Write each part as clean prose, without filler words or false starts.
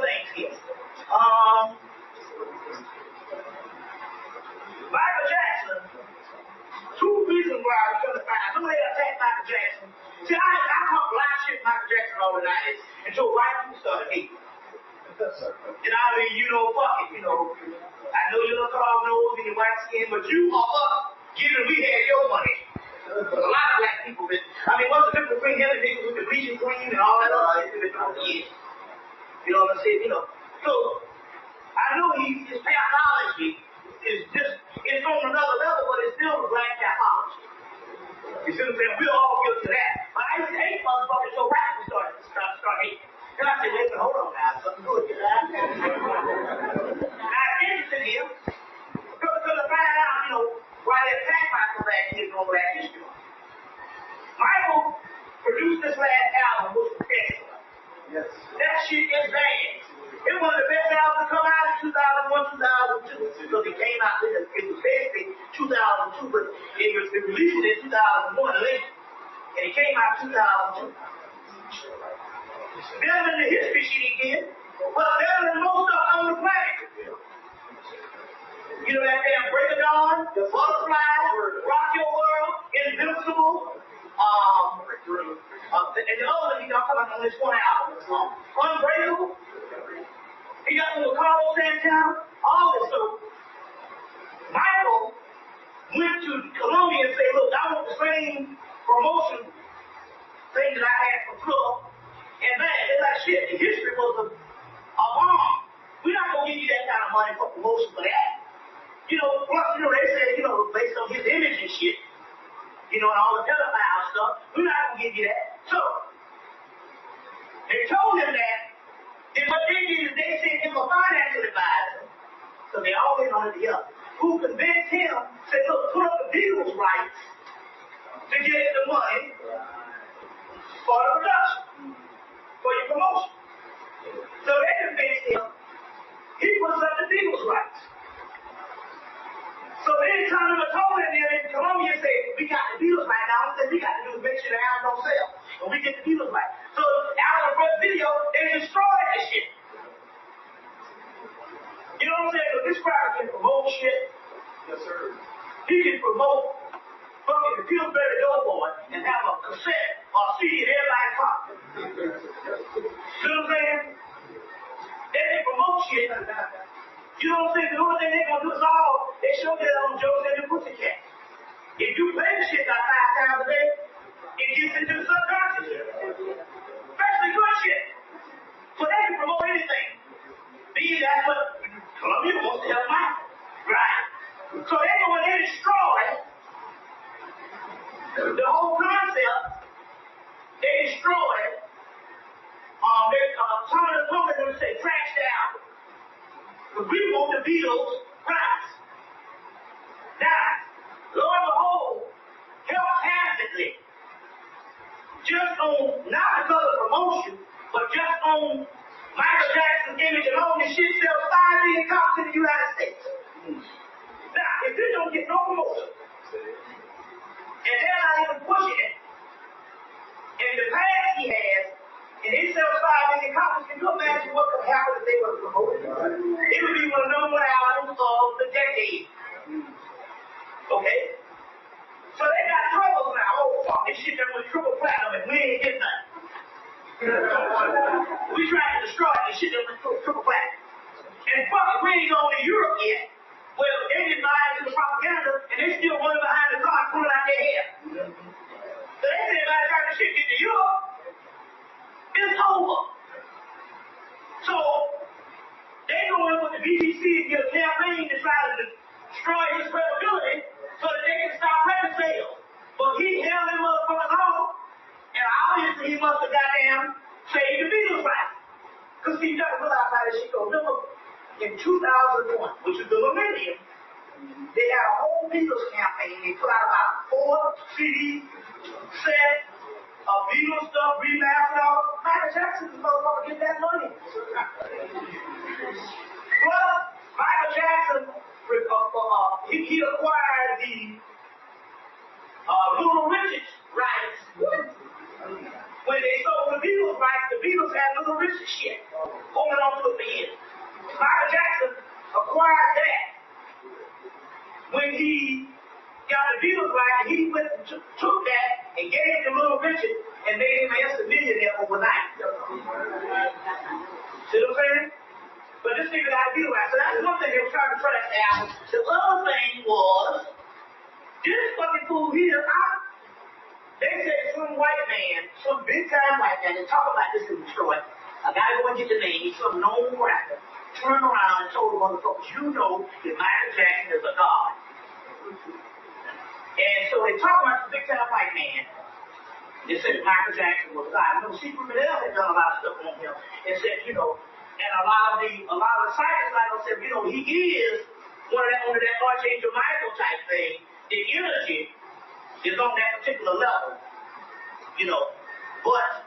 things here. Michael Jackson, two reasons why I was trying to find. Somebody attacked Michael Jackson. See, I caught a lot of shit Michael Jackson all the 90s until white people started hating. And I mean, fuck it, I know you look all nose and your white skin, but you are up given we had your money. A lot of black people been, what's the difference between him and niggas with the bleaching cream and all that other shit they've been doing for years? You know what I'm saying? So I know his pathology is just, it's on another level, but it's still a black pathology. You see what I'm saying? We're all guilty of that. But I used to hate motherfuckers so white people start hating. And I said, wait, hold on now, something good here. Now, it's interesting here, because I find out, why they attack Michael back in his own black history. Michael produced this last album, which was excellent. Yes. That shit is bad. It was one of the best albums to come out in 2001, 2002. Because it came out, it was basically 2002, but it was released in 2001 late. And it came out 2002. Better than the history shit he did, but better than most stuff on the planet. You know that damn Break of Dawn, Butterfly, Rock Your World, Invincible, and the other one I'm talking about on this one album, Unbreakable. He got one with Carlos Santana, all this. So Michael went to Colombia and said, look, I want the same promotion thing that I had for Club. And man, it's like shit, the history was a bomb. We're not going to give you that kind of money for promotion for that. Plus, they said, based on his image and shit, and all the pedophile stuff, we're not going to give you that. So, they told him that, and what they did is they sent him a financial advisor, so they always wanted the other, who convinced him, said, look, put up the Beatles rights to get the money for the production, for your promotion. So they convinced him, he puts up the Beatles rights. So anytime I told him in Colombia, said, we got the Beatles right now, all we got to do is make sure the album don't sell, and we get the Beatles right. So after the first video, they destroyed this shit. You know what I'm saying? So this crowd can promote shit. Yes, sir. He can promote fucking the Pillsbury Doughboy and have a cassette or a CD in everybody's pocket. You know what I'm saying? They can promote shit. You know what I'm saying? The only thing they're going to do is they show that on Joe's and the Pussycat. If you play the shit about 5 times a day, it gets into the subconscious. Especially good shit. So they can promote anything. That's what Columbia wants to help Michael. Right? So they go and they destroy the whole concept. They destroy some of the women say trash down. Because we want the Beatles rights. Now, lo and behold, haphazardly, just on, not because of promotion, but just on Michael Jackson's image alone, this shit sells 5 million copies in the United States. Now, if this don't get no promotion, and they're not even pushing it, and the past he has, and it sells 5 million copies, can you imagine what could happen if they were promoted? It would be one of the #1 albums of the decade. Okay? So they got troubles now. Oh, fuck, this shit done with triple platinum and we ain't getting nothing. We trying to destroy this shit done with triple platinum. And fuck it, we ain't going to Europe yet. Well, they didn't buy into the propaganda and they still running behind the car and pulling out their hair. So they said by the time the shit get to Europe, it's over. So they go in with the BBC and get a campaign to try to destroy his credibility so that they can stop record sales. But he held them motherfuckers off, and obviously he must have goddamn saved the Beatles right. Because see, you got to realize how this shit goes. Remember, in 2001, which is the millennium, they had a whole Beatles campaign. They put out about 4 CD sets of Beatles stuff, remastered all. Michael Jackson's motherfucker get that money. Plus, Michael Jackson, he acquired the Little Richards rights. When they sold the Beatles rights to Beatles had Little Richard shit, holding on to it for years. Michael Jackson acquired that when he got the Beatles right, and he went and took that and gave it to Little Richard and made him an instant millionaire overnight. See what I'm saying? But this nigga got a deal right. So that's one thing they were trying to trash the album. The other thing was, this fucking fool here, they said some white man, some big time white man, they talk about this in Detroit. A guy go and get the name, he's some known rapper, turned around and told the motherfuckers, you know that Michael Jackson is a god. And so they talk about the big time white man. They said Michael Jackson was a god. You know, Secret Middle had done a lot of stuff on him and said, you know, and a lot of the scientists like said, you know, he is one of that Archangel Michael type thing. The energy is on that particular level, you know, but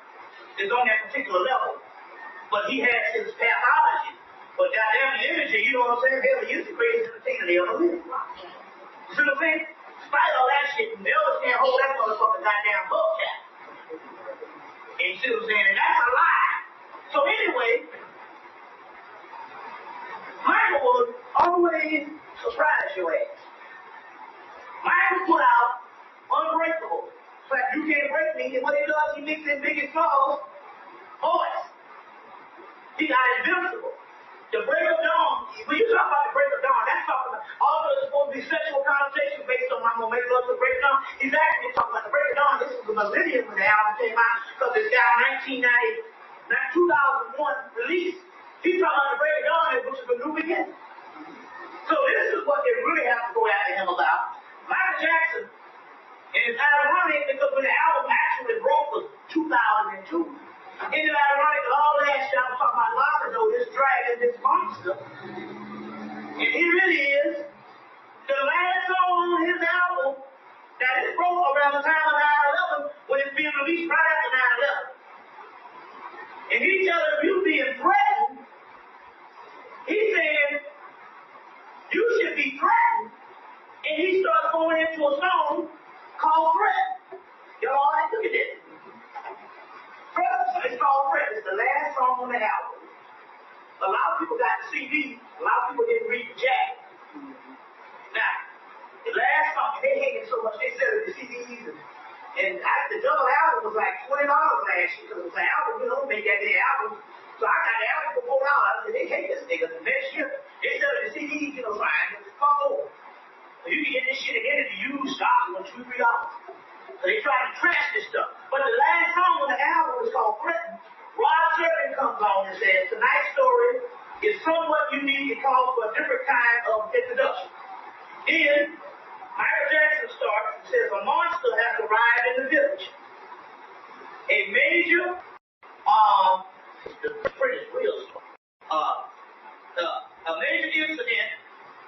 it's on that particular level. But he has his pathology. But goddamn the energy, you know what I'm saying? Hell, he is the greatest entertainer they ever lived. You see what I'm saying? Despite all that shit, the elders can't hold that motherfucker goddamn hubcap. And you see what I'm saying? And that's a lie. So anyway, Michael will always surprise your ass. Michael put out Unbreakable. It's like, you can't break me. And what he does, he mixes in Biggie Smalls' voice. He got Invincible. The Break of Dawn, when you talk about the Break of Dawn, that's talking about, although it's supposed to be sexual connotation based on I'm going to make love to the Break of Dawn, he's actually talking about the Break of Dawn. This was a millennium when the album came out, because this guy, 2001 release, he's talking about the Break of Dawn, which is a new beginning. So this is what they really have to go after him about. Michael Jackson, and it's ironic because when the album actually broke was 2002, isn't it ironic that all that shit I was talking about Lava, this dragon, this monster, and he really is the last song on his album that is broke around the time of 9/11 when it's being released right after 9/11. And he tells him, you being threatened, he said, you should be threatened, and he starts going into a song called Threat. Y'all all right? Look at this. It's called Threat. It's the last song on the album. A lot of people got the CD. A lot of people didn't read the jacket. Now, the last song, they hated so much, they said the CDs. And the double album was like $20 last year because it was an album. We don't make that many albums. So I got the album for $4. I said, they hate this nigga. The next year, they said the CDs, you know, fine. Fuck over. So you can get this shit again if you use stock for $2-3. So they try to trash this stuff. But the last song on the album is called Threaten. Rod Serling comes on and says, tonight's story is somewhat unique and calls for a different kind of introduction. Then, Michael Jackson starts and says, a monster has arrived in the village. A major, the British real story. A major incident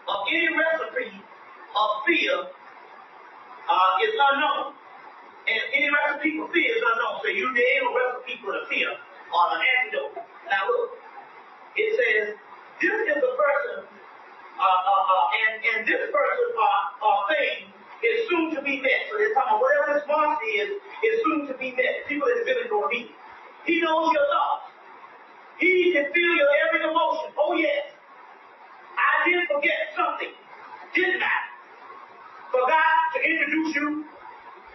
of any recipe of fear is unknown. And any recipe for fear is unknown. So you name a recipe for the fear or an antidote. Now look, it says, this is a person, and this person or thing is soon to be met. So they're talking about whatever this monster is soon to be met. People in the village going to meet. He knows your thoughts. He can feel your every emotion. Oh yes, I did forget something, didn't I? Forgot to introduce you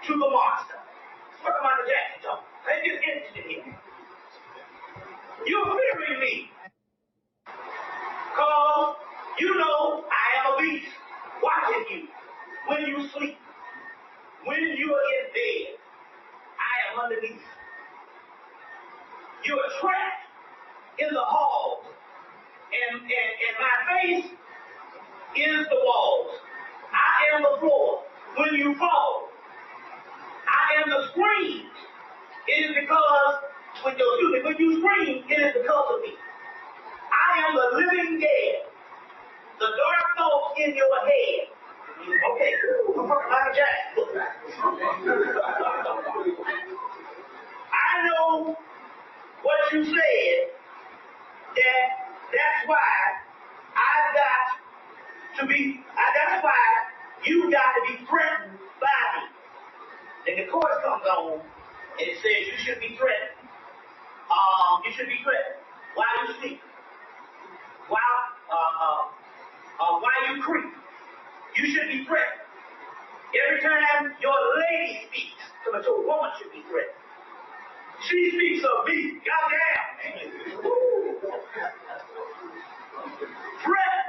to the monster. What am I the Jackson talking? Let's get interested here. You're fearing me. Cause you know I am a beast watching you when you sleep. When you are in bed, I am underneath. You are trapped in the halls. And my face is the walls. I am the floor. When you fall, I am the scream. It is because when you scream, it is because of me. I am the living dead. The dark thoughts in your head. Okay, Michael Jackson. I know what you said. That's why I've got to be. That's why you got to be threatened by me. Then the chorus comes on, and it says you should be threatened. You should be threatened while you sleep. While you creep. You should be threatened. Every time your lady speaks, because your woman should be threatened. She speaks of me. Goddamn. Threat.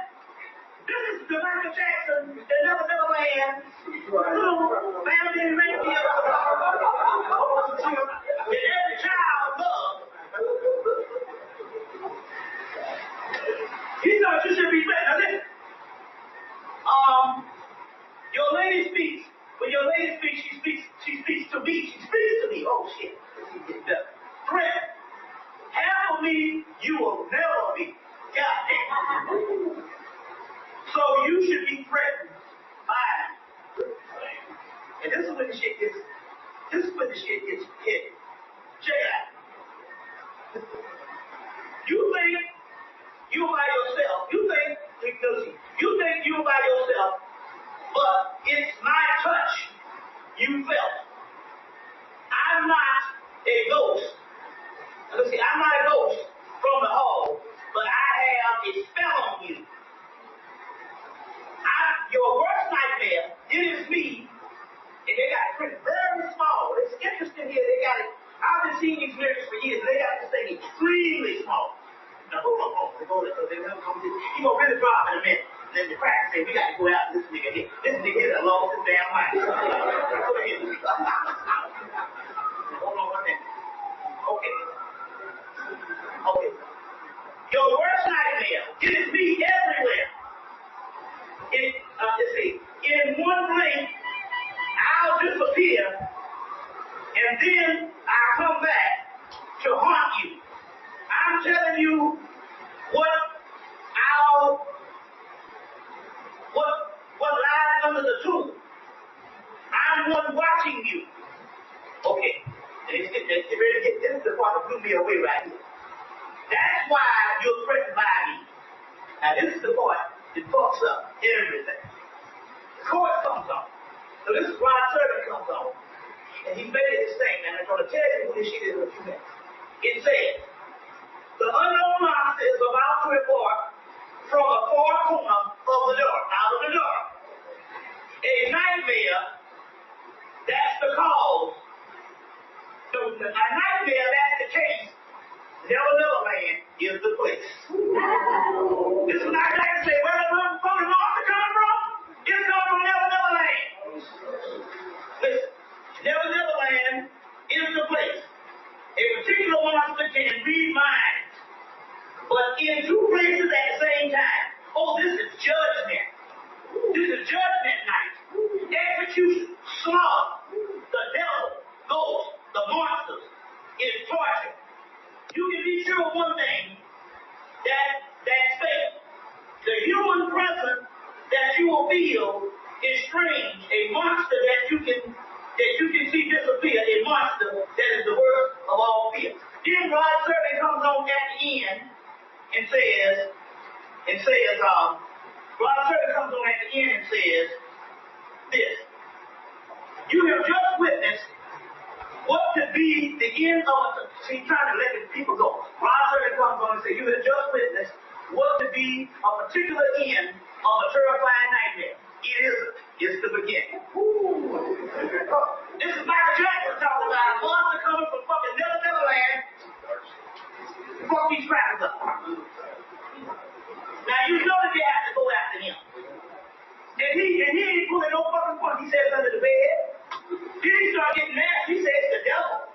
This is the Michael Jackson, the Never Never Land, little family in reindeer. And every child loves. He thought you should be threatened. Now listen. Your lady speaks. When your lady speaks, she speaks to me. She speaks to me. Oh shit. Threat. Half of me, you will never be. Goddamn. So you should be threatened by me. And this is when the shit gets hit. Check it out. You think you by yourself. You think you by yourself, but it's my touch you felt. I'm not a ghost. I'm not a ghost from the hall, but I have a spell on you. Your worst nightmare, it is me, and they got it printed very small. It's interesting here, they got it. I've been seeing these mirrors for years, and they got this thing extremely small. Now hold on, because they're going to come to you gonna really drop in a minute. And then the crack say, we got to go out to this nigga here. This nigga here that lost his damn mind. Go ahead. Hold on 1 minute. Okay. Your worst nightmare, it is me everywhere. Let's see. In one blink, I'll disappear, and then I'll come back to haunt you. I'm telling you what lies under the truth. I'm one watching you. Okay. This is the part that blew me away right here. That's why you're threatened by me. Now this is the part that fucks up everything. The court comes on. So this is why servant comes on. And he made this thing, and I'm going to tell you what this shit is in a few minutes. It says, the unknown monster is about to report from a far corner of the dark, out of the dark. A nightmare, that's the cause. So a nightmare, that's the case. Never Land is the place. This is not like to say, where the fucking monster coming from? It's coming from Never Land. Listen, Never Land is the place. A particular monster can read minds, but in two places at the same time. Oh, this is judgment. This is judgment night. Execution, slaughter, the devil, ghosts, the monsters. It is torture. You can be sure of one thing, that's fake. The human presence that you will feel is strange. A monster that you can see disappear. A monster that is the worst of all fear. Then God certainly comes on at the end and says, God certainly comes on at the end and says this. You have just witnessed what could be the end of it. He's trying to let the people go. God certainly comes on and says, you have just witnessed what could be a particular end of a terrifying nightmare. It isn't. It's the beginning. This is Michael Jackson talking about a monster coming from fucking Never Land. Fuck these rappers up. Now you know that you have to go after him. And he ain't pulling no fucking point. He says under the bed. Then he started getting mad. He says it's the devil.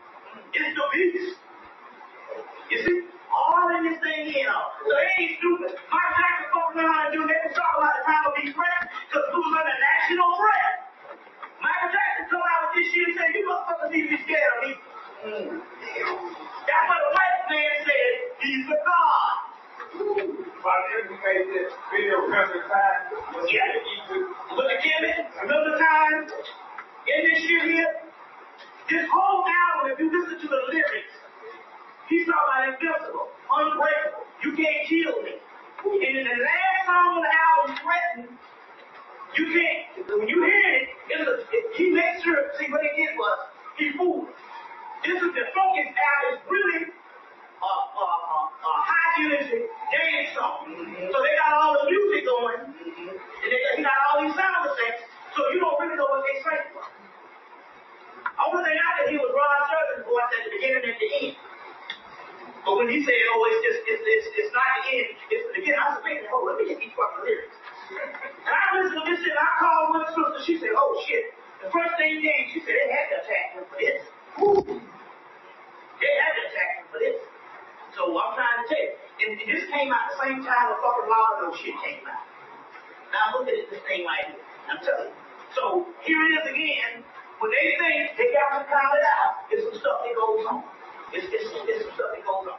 It's the beast. You see? All in this thing here. So they ain't stupid. Michael Jackson fucking around and doing that. They talk about the time of these threats because we was under national threat. Michael Jackson come out with this shit and say, you motherfuckers need to be scared of me. That's what the white man said. He's a god. You made this video remember time? Yeah. Look at Hemmitt. Remember time? In this shit here? This whole album, if you listen to the lyrics, he's talking about invincible, unbreakable. You can't kill me. And in the last song of the album, Threatened, you can't. When you hear it, he makes sure, see what he did was, he fooled. This is the focus album. It's really you is a dance song. So they got all the music going, and he got all these sound effects, so you don't really know what they say. Only thing I could hear was Ron Sermon's voice at the beginning and the end. But when he said, oh, it's not the end, it's the beginning, I said, wait a minute, let me get these fucking lyrics. And I listened to this shit, and I called one sister, she said, oh shit. The first thing came, she said, they had to attack him for this. Woo. They had to attack him for this. So I'm trying to tell you, and this came out the same time the fucking Lotto shit came out. Now look at this thing right here. I'm telling you. So here it is again. When they think they got to count it out, it's some stuff that goes on. It's some stuff that goes on.